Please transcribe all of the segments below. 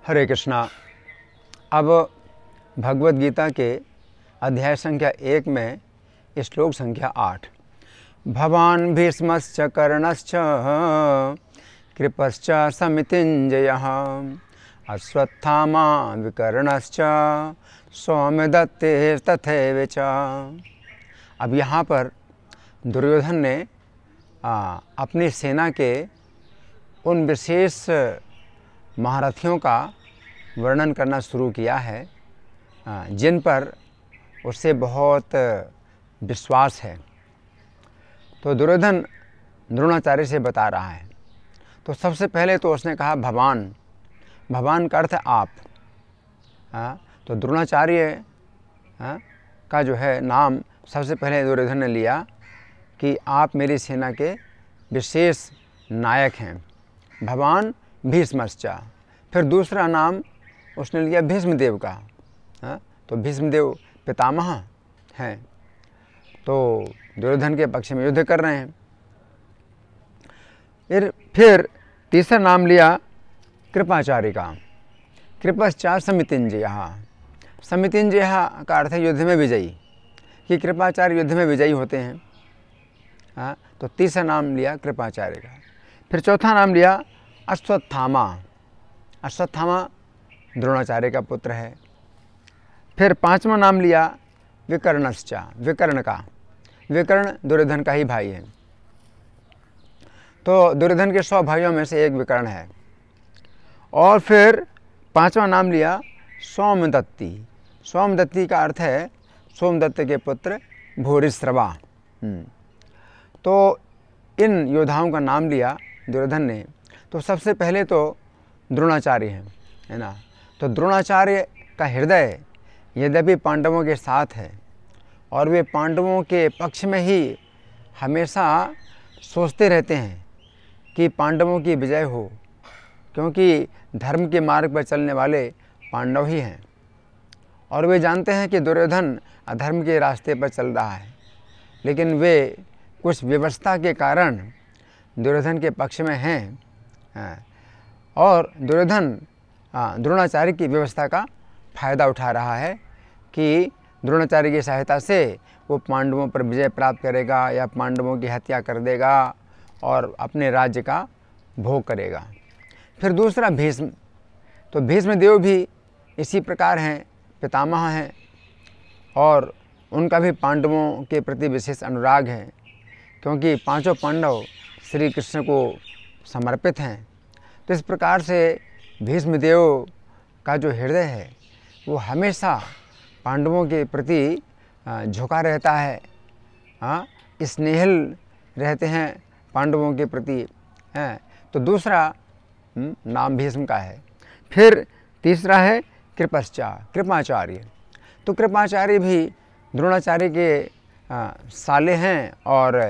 हरे कृष्णा। अब भगवद गीता के अध्याय संख्या 1 में श्लोक संख्या 8। भवान् भीष्मश्च कर्णश्च कृपश्च समितिञ्जयः अश्वत्थामा विकर्णश्च सौम्यदत्ते तथैव च। अब यहाँ पर दुर्योधन ने अपनी सेना के उन विशेष महारथियों का वर्णन करना शुरू किया है जिन पर उससे बहुत विश्वास है। तो दुर्योधन द्रोणाचार्य से बता रहा है। तो सबसे पहले तो उसने कहा भवान। भवान का अर्थ है आप। तो द्रोणाचार्य का जो है नाम सबसे पहले दुर्योधन ने लिया कि आप मेरी सेना के विशेष नायक हैं। भवान भीष्मश्च। फिर दूसरा नाम उसने लिया भीष्मदेव का। तो भीष्मदेव पितामह हैं, तो दुर्योधन के पक्ष में युद्ध कर रहे हैं। फिर तीसरा नाम लिया कृपाचार्य का। कृपश्चा समितिञ्जयः। समितिञ्जयः का अर्थ है युद्ध में विजयी, कि कृपाचार्य युद्ध में विजयी होते हैं। तो तीसरा नाम लिया कृपाचार्य का। फिर चौथा नाम लिया अश्वत्थामा। अश्वत्थामा द्रोणाचार्य का पुत्र है। फिर पांचवा नाम लिया विकर्णश्चा। विकर्ण का। विकर्ण दुर्योधन का ही भाई है। तो दुर्योधन के 100 भाइयों में से एक विकर्ण है। और फिर पांचवा नाम लिया सोमदत्ती। सोमदत्ती का अर्थ है सोमदत्त के पुत्र भूरिश्रवा। तो इन योद्धाओं का नाम लिया दुर्योधन ने। तो सबसे पहले तो द्रोणाचार्य हैं, है ना। तो द्रोणाचार्य का हृदय यद्यपि पांडवों के साथ है और वे पांडवों के पक्ष में ही हमेशा सोचते रहते हैं कि पांडवों की विजय हो, क्योंकि धर्म के मार्ग पर चलने वाले पांडव ही हैं। और वे जानते हैं कि दुर्योधन अधर्म के रास्ते पर चल रहा है, लेकिन वे कुछ व्यवस्था के कारण दुर्योधन के पक्ष में हैं। और दुर्योधन द्रोणाचार्य की व्यवस्था का फ़ायदा उठा रहा है कि द्रोणाचार्य की सहायता से वो पांडवों पर विजय प्राप्त करेगा या पांडवों की हत्या कर देगा और अपने राज्य का भोग करेगा। फिर दूसरा भीष्म। तो भीष्मदेव भी इसी प्रकार हैं, पितामह हैं और उनका भी पांडवों के प्रति विशेष अनुराग है, क्योंकि पांचों पांडव श्री कृष्ण को समर्पित हैं। तो इस प्रकार से भीष्मदेव का जो हृदय है वो हमेशा पांडवों के प्रति झुका रहता है, स्नेहिल रहते हैं पांडवों के प्रति। तो दूसरा नाम भीष्म का है। फिर तीसरा है कृपश्चा, कृपाचार्य। तो कृपाचार्य भी द्रोणाचार्य के साले हैं और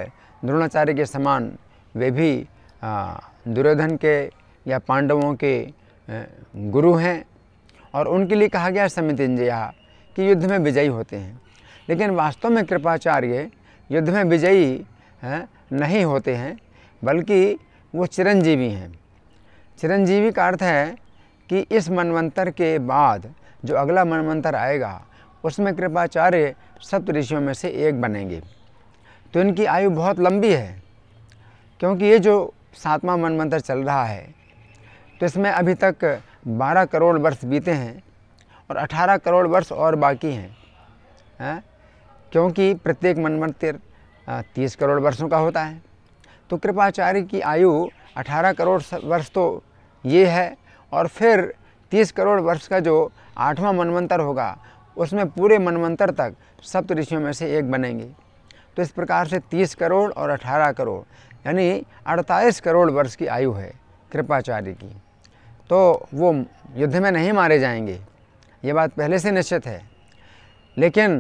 द्रोणाचार्य के समान वे भी दुर्योधन के या पांडवों के गुरु हैं। और उनके लिए कहा गया समितिञ्जयः कि युद्ध में विजयी होते हैं। लेकिन वास्तव में कृपाचार्य युद्ध में विजयी नहीं होते हैं, बल्कि वो चिरंजीवी हैं। चिरंजीवी का अर्थ है कि इस मनवंतर के बाद जो अगला मनवंतर आएगा उसमें कृपाचार्य सप्त ऋषियों में से एक बनेंगे। तो इनकी आयु बहुत लंबी है, क्योंकि ये जो 7वां मनवंतर चल रहा है तो इसमें अभी तक 12 करोड़ वर्ष बीते हैं और 18 करोड़ वर्ष और बाकी हैं। क्योंकि प्रत्येक मनवंतर 30 करोड़ वर्षों का होता है। तो कृपाचार्य की आयु 18 करोड़ वर्ष तो ये है, और फिर 30 करोड़ वर्ष का जो 8वां मनवंतर होगा उसमें पूरे मनवंतर तक सप्त ऋषियों में से एक बनेंगे। तो इस प्रकार से 30 करोड़ और 18 करोड़ यानी 48 करोड़ वर्ष की आयु है कृपाचार्य की। तो वो युद्ध में नहीं मारे जाएंगे, ये बात पहले से निश्चित है। लेकिन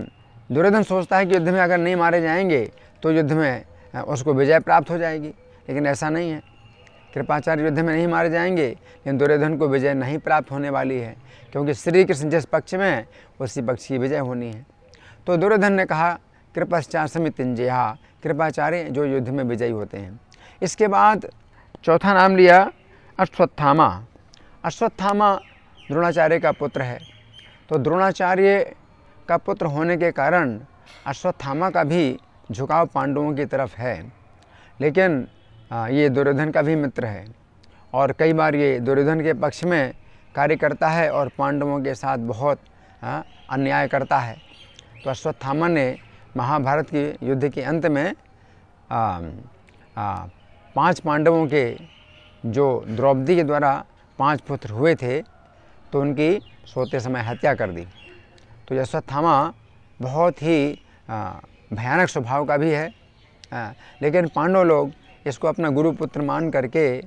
दुर्योधन सोचता है कि युद्ध में अगर नहीं मारे जाएंगे तो युद्ध में उसको विजय प्राप्त हो जाएगी, लेकिन ऐसा नहीं है। कृपाचार्य युद्ध में नहीं मारे जाएंगे, लेकिन दुर्योधन को विजय नहीं प्राप्त होने वाली है, क्योंकि श्री कृष्ण जिस पक्ष में है उसी पक्ष की विजय होनी है। तो दुर्योधन ने कहा कृपश्चा समितिञ्जयः, कृपाचार्य जो युद्ध में विजयी होते हैं। इसके बाद चौथा नाम लिया अश्वत्थामा। अश्वत्थामा द्रोणाचार्य का पुत्र है। तो द्रोणाचार्य का पुत्र होने के कारण अश्वत्थामा का भी झुकाव पांडवों की तरफ है, लेकिन ये दुर्योधन का भी मित्र है और कई बार ये दुर्योधन के पक्ष में कार्य करता है और पांडवों के साथ बहुत अन्याय करता है। तो अश्वत्थामा ने महाभारत के युद्ध के अंत में 5 पांडवों के, जो द्रौपदी के द्वारा 5 पुत्र हुए थे, तो उनकी सोते समय हत्या कर दी। तो ये अश्वत्थामा बहुत ही भयानक स्वभाव का भी है, लेकिन पांडव लोग इसको अपना गुरुपुत्र मान करके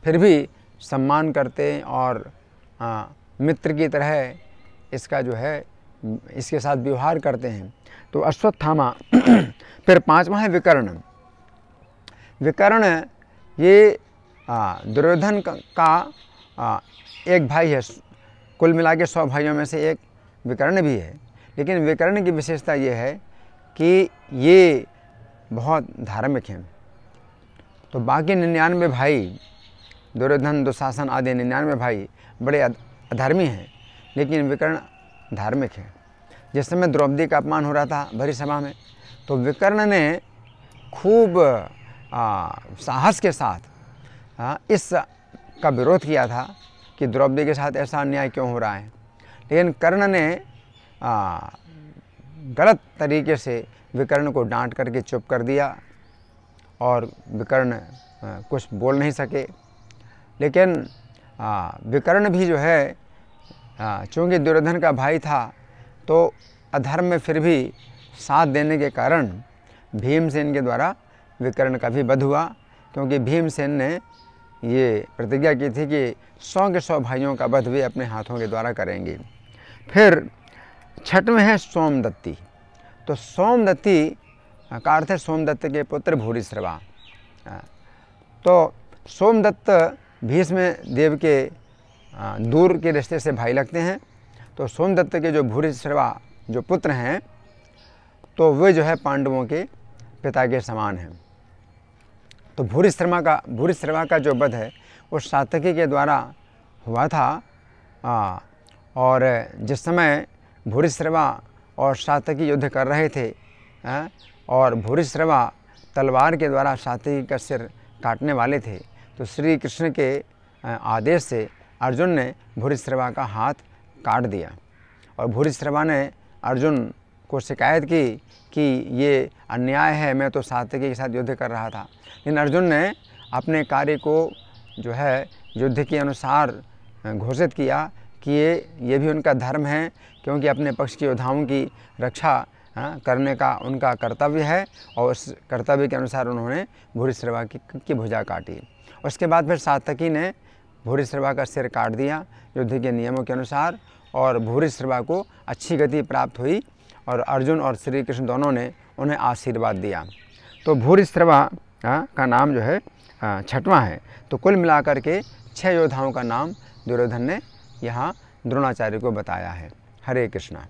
फिर भी सम्मान करते और मित्र की तरह इसका जो है इसके साथ व्यवहार करते हैं। तो अश्वत्थामा फिर 5वां है विकर्ण। विकर्ण ये दुर्योधन का एक भाई है, कुल मिला के 100 भाइयों में से एक विकर्ण भी है। लेकिन विकर्ण की विशेषता ये है कि ये बहुत धार्मिक हैं। तो बाकी 99 भाई, दुर्योधन, दुशासन आदि 99 भाई बड़े अधर्मी हैं, लेकिन विकर्ण धार्मिक है। जिस समय द्रौपदी का अपमान हो रहा था भरी सभा में, तो विकर्ण ने खूब साहस के साथ इस का विरोध किया था कि द्रौपदी के साथ ऐसा अन्याय क्यों हो रहा है। लेकिन कर्ण ने गलत तरीके से विकर्ण को डांट करके चुप कर दिया और विकर्ण कुछ बोल नहीं सके। लेकिन विकर्ण भी जो है, चूँकि दुर्योधन का भाई था, तो अधर्म में फिर भी साथ देने के कारण भीमसेन के द्वारा विकर्ण का भी वध हुआ, क्योंकि भीमसेन ने ये प्रतिज्ञा की थी कि 100 के 100 भाइयों का वध वे अपने हाथों के द्वारा करेंगे। फिर 6वें है सोमदत्ती। तो सोमदत्ती का अर्थ है सोमदत्त के पुत्र भूरिश्रवा। तो सोमदत्त भीष्म देव के दूर के रिश्ते से भाई लगते हैं। तो सोमदत्त के जो भूरिश्रवा जो पुत्र हैं, तो वे जो है पांडवों के पिता के समान हैं। तो भूरिश्रवा का जो वध है वो सात्यकी के द्वारा हुआ था। और जिस समय भूरिश्रवा और सात्यकी युद्ध कर रहे थे, और भूरिश्रवा तलवार के द्वारा सात्यकी का सिर काटने वाले थे, तो श्री कृष्ण के आदेश से अर्जुन ने भूरिश्रवा का हाथ काट दिया। और भूरिश्रवा ने अर्जुन को शिकायत की कि ये अन्याय है, मैं तो सात्यकी के साथ युद्ध कर रहा था। लेकिन अर्जुन ने अपने कार्य को जो है युद्ध के अनुसार घोषित किया कि ये भी उनका धर्म है, क्योंकि अपने पक्ष के योद्धाओं की रक्षा करने का उनका कर्तव्य है, और उस कर्तव्य के अनुसार उन्होंने भूरिश्रवा की भुजा काटी। उसके बाद फिर सात्यकी ने भूरिश्रवा का सिर काट दिया युद्ध के नियमों के अनुसार, और भूरिश्रवा को अच्छी गति प्राप्त हुई और अर्जुन और श्री कृष्ण दोनों ने उन्हें आशीर्वाद दिया। तो भूरिश्रवा का नाम जो है 6वां है। तो कुल मिलाकर के 6 योद्धाओं का नाम दुर्योधन ने यहाँ द्रोणाचार्य को बताया है। हरे कृष्णा।